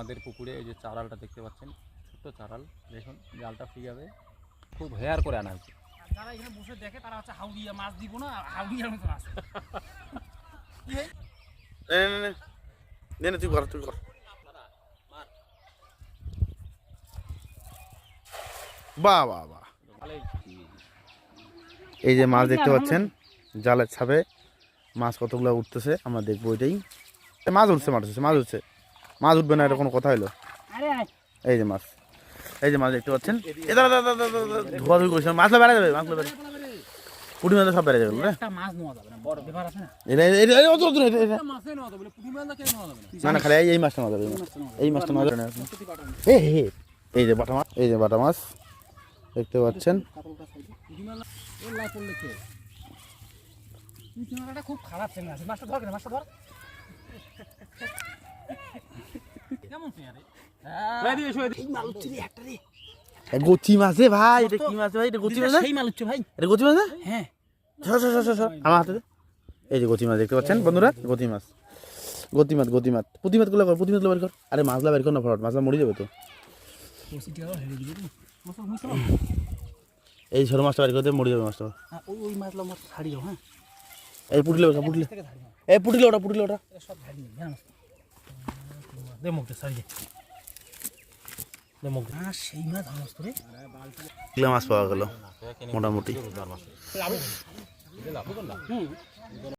আমাদের পুকুরে এই যে চারালটা দেখতে পাচ্ছেন, ছোট্ট চারাল, দেখুন জালটা ফ্রি যাবে, খুব হেয়ার করে আনা হয়েছে। যারা এখানে বসে দেখে তারা হচ্ছে হাউড়িয়া মাছ দিব না, হাউড়িয়ার মতো মাছ। তুই কর তুই কর। বাহ বাহ বাহ, এই যে মাছ দেখতে পাচ্ছেন জালের ছাপে মাছ কতগুলো উঠতেছে, আমরা দেখবো এটাই। মাছ উঠছে মাছ উঠছে মাছ উঠছে, মাছ উঠবে না এটা কোনো কথা হলো। এই যে মাছ, এই যে মাছ দেখতে পাচ্ছেন, ধোয়া ধুই করছে, মাছলা বেড়া যাবে, মাছলা বেড়ে পুঁটি মাছ সব বেড়ে যাবে না, না খালি এই মাছটা নেওয়া যাবে, এই মাছটা নেওয়া যাবে না। এই যে বাটা মাছ, এই যে বাটা মাছ দেখতে পাচ্ছেন। খুব খারাপ চেঙ্গা আছে, মাছটা ধর, মাছটা ধর। গচি মাছ রে ভাই, এটা কি মাছ ভাই? এটা গচি মাছ, সেই মাছ হচ্ছে ভাই। এটা গচি মাছ। হ্যাঁ, আমার হাতে এই যে গচি মাছ দেখতে পাচ্ছেন বন্ধুরা, গতি মাছ, গতি মাছ, গতি মাছ, পুঁতি মাছ গুলো কর, পুঁতি মাছ গুলো বের কর। আরে মাছলা বের কর না, ফরট মাছলা মরে যাবে তো। এই ছোট মাছটা বের করতে মরে যাবে মাছটা। ওই মাছলা মাছ ছাড়ি দাও। হ্যাঁ, এই পুটলে ওটা, পুটলে এই পুটলে ওটা, পুটলে ওটা সব ছাড়ি দাও। দে মুখটা ছাড়ি দে, দে মুখ। হ্যাঁ, সেই মাছ ধরস তোরে। মাছ পাওয়া গেল মোটামুটি।